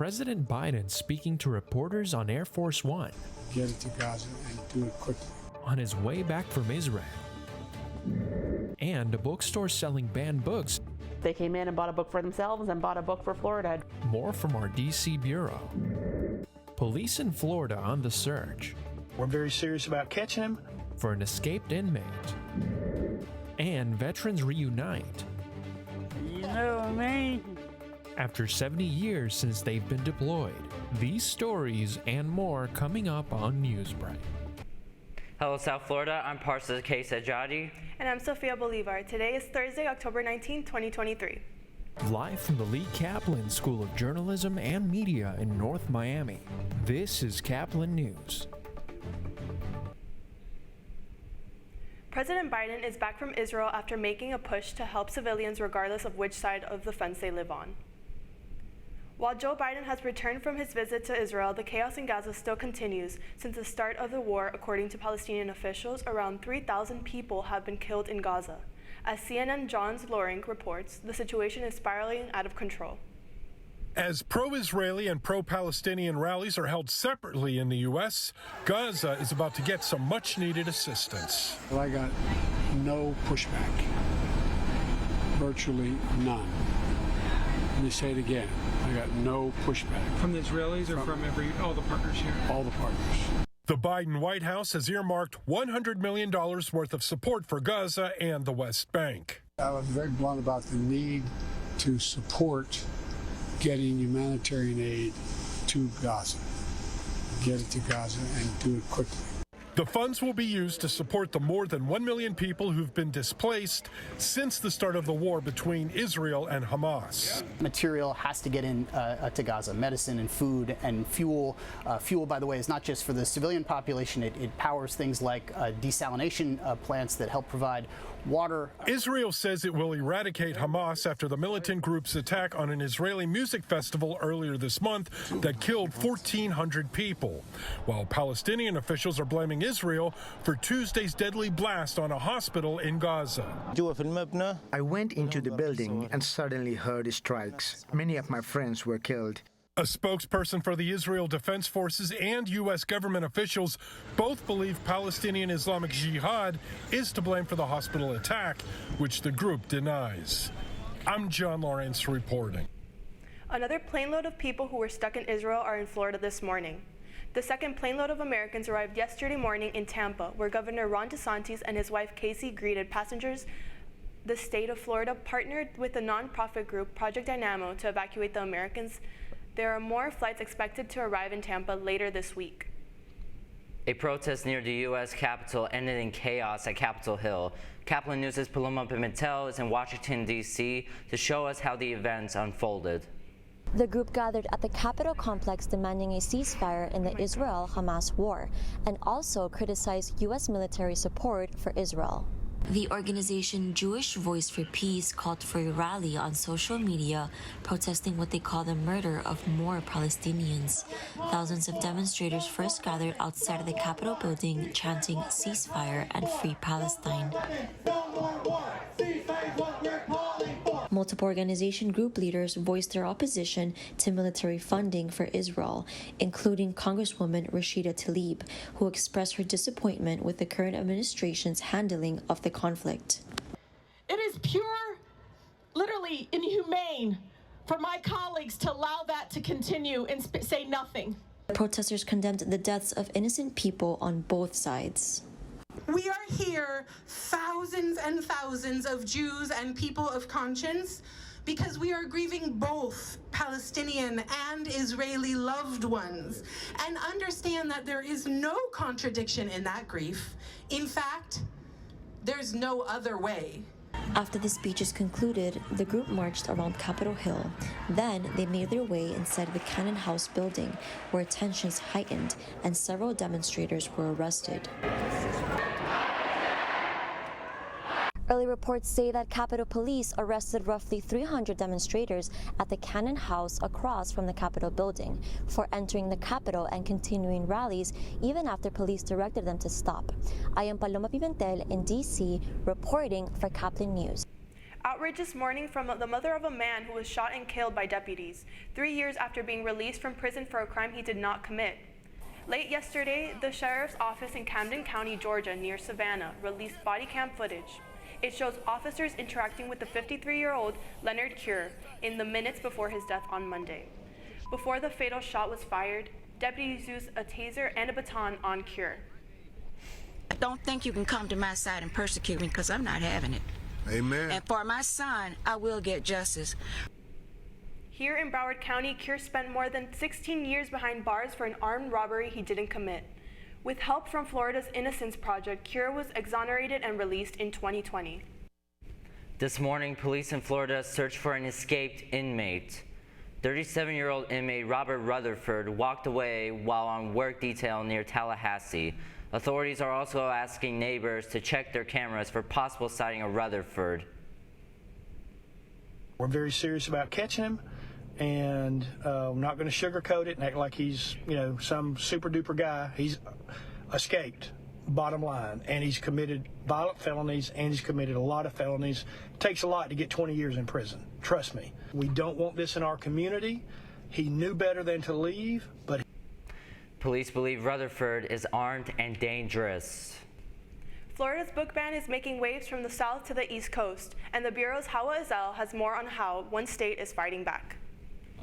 President Biden speaking to reporters on Air Force One. Get it to Gaza and do it quickly. On his way back from Israel. And a bookstore selling banned books. They came in and bought a book for themselves and bought a book for Florida. More from our DC bureau. Police in Florida on the search. We're very serious about catching him. For an escaped inmate. And veterans reunite. You know me. After 70 years since they've been deployed. These stories and more coming up on Newsbreak. Hello, South Florida. I'm Parsa Sajadi. And I'm Sofia Bolivar. Today is Thursday, October 19, 2023. Live from the Lee Caplin School of Journalism and Media in North Miami, this is Caplin News. President Biden is back from Israel after making a push to help civilians regardless of which side of the fence they live on. While Joe Biden has returned from his visit to Israel, the chaos in Gaza still continues. Since the start of the war, according to Palestinian officials, around 3,000 people have been killed in Gaza. As CNN John's Loring reports, the situation is spiraling out of control. As pro-Israeli and pro-Palestinian rallies are held separately in the U.S., Gaza is about to get some much-needed assistance. Well, I got no pushback, virtually none. Let me say it again. I got no pushback. From the Israelis or from all the partners here? All the partners. The Biden White House has earmarked $100 million worth of support for Gaza and the West Bank. I was very blunt about the need to support getting humanitarian aid to Gaza. Get it to Gaza and do it quickly. The funds will be used to support the more than 1 million people who've been displaced since the start of the war between Israel and Hamas. Material has to get in to Gaza, medicine and food and fuel. Fuel, by the way, is not just for the civilian population. It powers things like desalination plants that help provide water. Israel says it will eradicate Hamas after the militant group's attack on an Israeli music festival earlier this month that killed 1,400 people, while Palestinian officials are blaming Israel for Tuesday's deadly blast on a hospital in Gaza. I went into the building and suddenly heard strikes. Many of my friends were killed. A spokesperson for the Israel Defense Forces and U.S. government officials both believe Palestinian Islamic Jihad is to blame for the hospital attack, which the group denies. I'm John Lawrence reporting. Another plane load of people who were stuck in Israel are in Florida this morning. The second plane load of Americans arrived yesterday morning in Tampa, where Governor Ron DeSantis and his wife Casey greeted passengers. The state of Florida partnered with the nonprofit group Project Dynamo to evacuate the Americans. There are more flights expected to arrive in Tampa later this week. A protest near the U.S. Capitol ended in chaos at Capitol Hill. Caplin News' Paloma Pimentel is in Washington, D.C. to show us how the events unfolded. The group gathered at the Capitol complex demanding a ceasefire in the Israel-Hamas war and also criticized U.S. military support for Israel. The organization Jewish Voice for Peace called for a rally on social media protesting what they call the murder of more Palestinians. Thousands of demonstrators first gathered outside of the Capitol building chanting ceasefire and free Palestine. Multiple organization group leaders voiced their opposition to military funding for Israel, including Congresswoman Rashida Tlaib, who expressed her disappointment with the current administration's handling of the conflict. It is pure, literally inhumane for my colleagues to allow that to continue and say nothing. Protesters condemned the deaths of innocent people on both sides. We are here, thousands and thousands of Jews and people of conscience, because we are grieving both Palestinian and Israeli loved ones, and understand that there is no contradiction in that grief. In fact, there's no other way. After the speeches concluded, the group marched around Capitol Hill. Then they made their way inside the Cannon House building, where tensions heightened and several demonstrators were arrested. Early reports say that Capitol Police arrested roughly 300 demonstrators at the Cannon House across from the Capitol building for entering the Capitol and continuing rallies even after police directed them to stop. I am Paloma Pimentel in D.C. reporting for Caplin News. Outrage this morning from the mother of a man who was shot and killed by deputies, 3 years after being released from prison for a crime he did not commit. Late yesterday, the sheriff's office in Camden County, Georgia, near Savannah, released body cam footage. It shows officers interacting with the 53-year-old Leonard Cure in the minutes before his death on Monday. Before the fatal shot was fired, deputies used a taser and a baton on Cure. I don't think you can come to my side and persecute me because I'm not having it. Amen. And for my son, I will get justice. Here in Broward County, Cure spent more than 16 years behind bars for an armed robbery he didn't commit. With help from Florida's Innocence Project, Cure was exonerated and released in 2020. This morning, police in Florida searched for an escaped inmate. 37-year-old inmate Robert Rutherford walked away while on work detail near Tallahassee. Authorities are also asking neighbors to check their cameras for possible sighting of Rutherford. We're very serious about catching him, and I'm not going to sugarcoat it and act like he's, some super duper guy. He's escaped, bottom line, and he's committed violent felonies, and he's committed a lot of felonies. It takes a lot to get 20 years in prison. Trust me. We don't want this in our community. He knew better than to leave, but Police believe Rutherford is armed and dangerous. Florida's book ban is making waves from the south to the east coast, and the Bureau's Hawa Ezel has more on how one state is fighting back.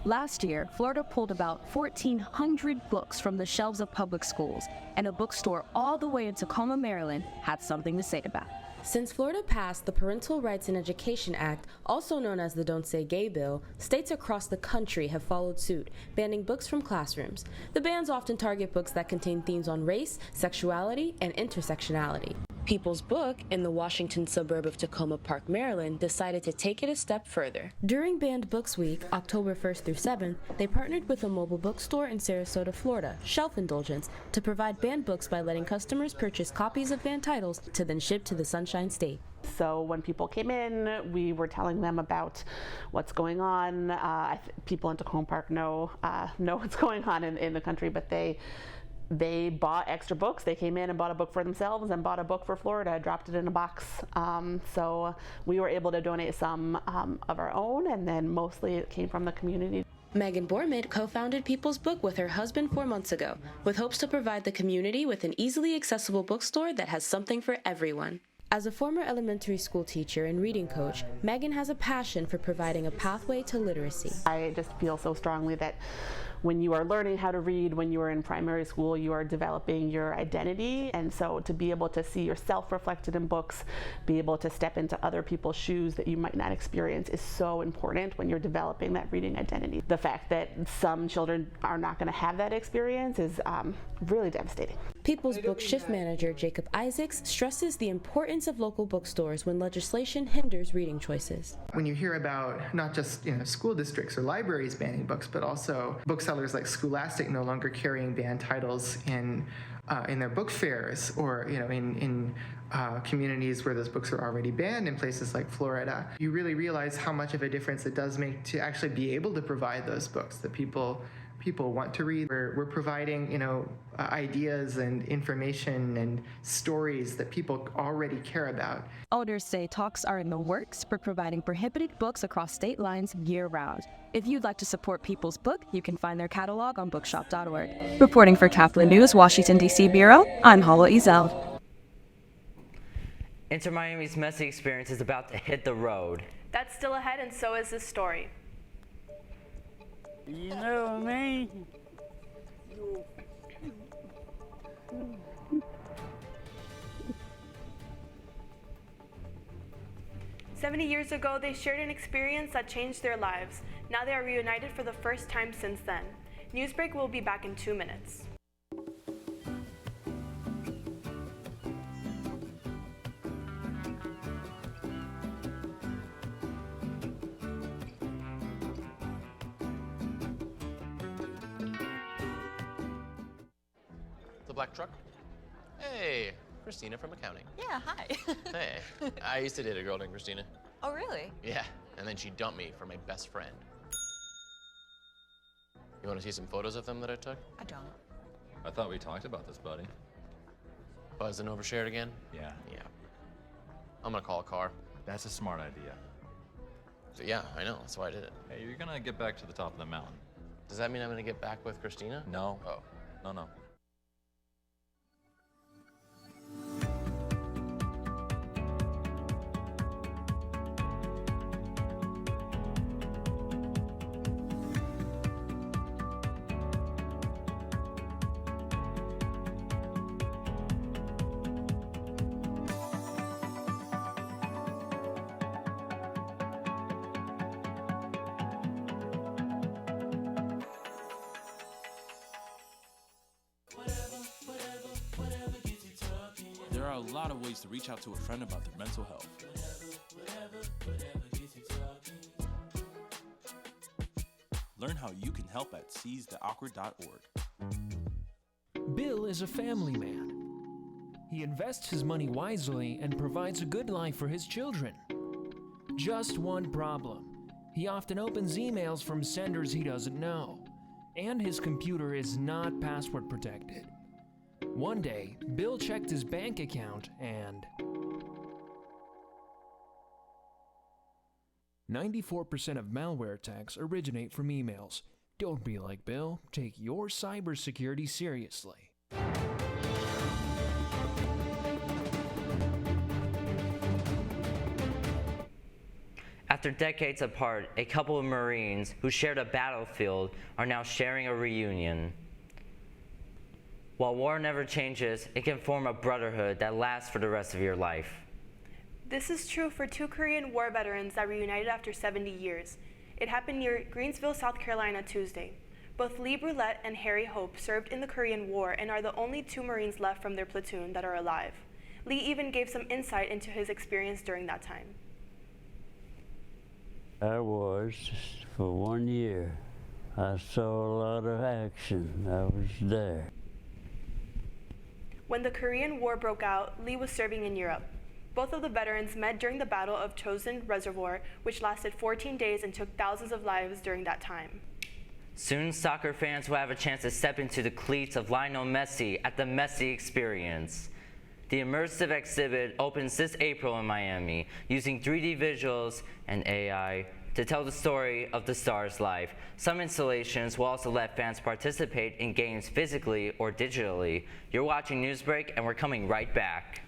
Last year, Florida pulled about 1,400 books from the shelves of public schools, and a bookstore all the way in Tacoma, Maryland, had something to say about it. Since Florida passed the Parental Rights in Education Act, also known as the Don't Say Gay bill, states across the country have followed suit, banning books from classrooms. The bans often target books that contain themes on race, sexuality, and intersectionality. People's Book, in the Washington suburb of Tacoma Park, Maryland, decided to take it a step further. During Banned Books Week, October 1st through 7th, they partnered with a mobile bookstore in Sarasota, Florida, Shelf Indulgence, to provide banned books by letting customers purchase copies of banned titles to then ship to the Sunshine State. So when people came in, we were telling them about what's going on. People in Tacoma Park know what's going on in the country, but they bought extra books. They came in and bought a book for themselves and bought a book for Florida, dropped it in a box. So we were able to donate some of our own, and then mostly it came from the community. Megan Bormid co-founded People's Book with her husband 4 months ago, with hopes to provide the community with an easily accessible bookstore that has something for everyone. As a former elementary school teacher and reading coach, Megan has a passion for providing a pathway to literacy. I just feel so strongly that when you are learning how to read, when you are in primary school, you are developing your identity. And so to be able to see yourself reflected in books, be able to step into other people's shoes that you might not experience is so important when you're developing that reading identity. The fact that some children are not going to have that experience is really devastating. People's Book Shift Manager Jacob Isaacs stresses the importance of local bookstores when legislation hinders reading choices. When you hear about not just school districts or libraries banning books, but also booksellers like Scholastic no longer carrying banned titles in their book fairs, or in communities where those books are already banned in places like Florida, you really realize how much of a difference it does make to actually be able to provide those books that people want to read. We're providing, ideas and information and stories that people already care about. Elders say talks are in the works for providing prohibited books across state lines year-round. If you'd like to support People's Book, you can find their catalog on bookshop.org. Reporting for Caplin News, Washington, D.C. Bureau, I'm Hawa Ezel. Inter Miami's messy experience is about to hit the road. That's still ahead, and so is this story. You know me. 70 years ago, they shared an experience that changed their lives. Now they are reunited for the first time since then. Newsbreak will be back in 2 minutes. The black truck? Hey, Christina from accounting. Yeah, hi. Hey, I used to date a girl named Christina. Oh, really? Yeah, and then she dumped me for my best friend. You want to see some photos of them that I took? I don't. I thought we talked about this, buddy. Buzzed and overshared again? Yeah. Yeah. I'm gonna call a car. That's a smart idea. So yeah, I know. That's why I did it. Hey, you're gonna get back to the top of the mountain. Does that mean I'm gonna get back with Christina? No. Oh. No. There are a lot of ways to reach out to a friend about their mental health. Learn how you can help at seizetheawkward.org. Bill is a family man. He invests his money wisely and provides a good life for his children. Just one problem. He often opens emails from senders he doesn't know, and his computer is not password protected. One day, Bill checked his bank account and 94% of malware attacks originate from emails. Don't be like Bill. Take your cybersecurity seriously. After decades apart, a couple of Marines who shared a battlefield are now sharing a reunion. While war never changes, it can form a brotherhood that lasts for the rest of your life. This is true for two Korean War veterans that reunited after 70 years. It happened near Greensville, South Carolina, Tuesday. Both Lee Brulette and Harry Hope served in the Korean War and are the only two Marines left from their platoon that are alive. Lee even gave some insight into his experience during that time. I was for 1 year. I saw a lot of action. I was there. When the Korean War broke out, Lee was serving in Europe. Both of the veterans met during the Battle of Chosin Reservoir, which lasted 14 days and took thousands of lives during that time. Soon, soccer fans will have a chance to step into the cleats of Lionel Messi at the Messi Experience. The immersive exhibit opens this April in Miami, using 3D visuals and AI to tell the story of the star's life. Some installations will also let fans participate in games physically or digitally. You're watching Newsbreak, and we're coming right back.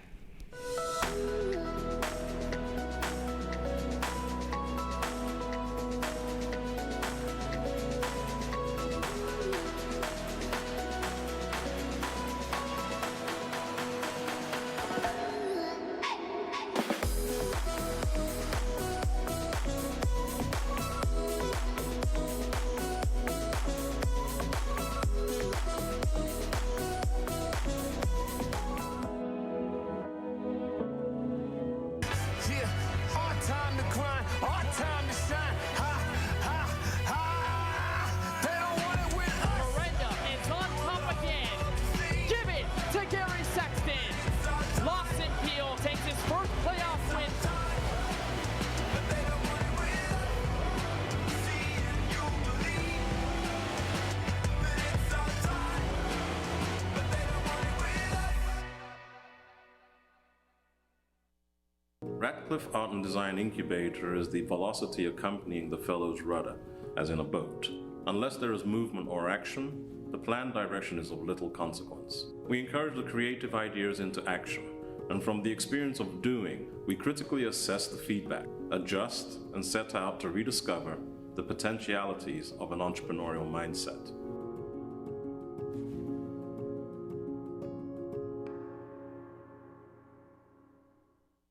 Radcliffe Art and Design Incubator is the velocity accompanying the fellow's rudder, as in a boat. Unless there is movement or action, the planned direction is of little consequence. We encourage the creative ideas into action, and from the experience of doing, we critically assess the feedback, adjust, and set out to rediscover the potentialities of an entrepreneurial mindset.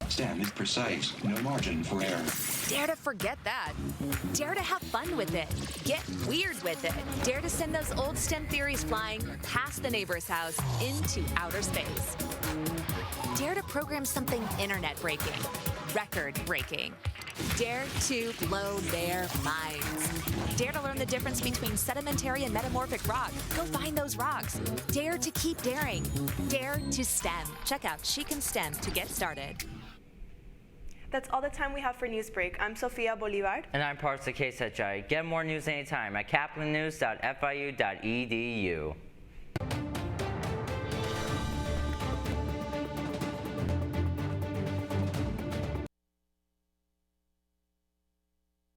Stem is precise, no margin for error. Dare to forget that. Dare to have fun with it. Get weird with it. Dare to send those old STEM theories flying past the neighbor's house into outer space. Dare to program something internet-breaking, record-breaking. Dare to blow their minds. Dare to learn the difference between sedimentary and metamorphic rock. Go find those rocks. Dare to keep daring. Dare to STEM. Check out She Can STEM to get started. That's all the time we have for Newsbreak. I'm Sofia Bolivar. And I'm Parsa Kesachai. Get more news anytime at caplinnews.fiu.edu.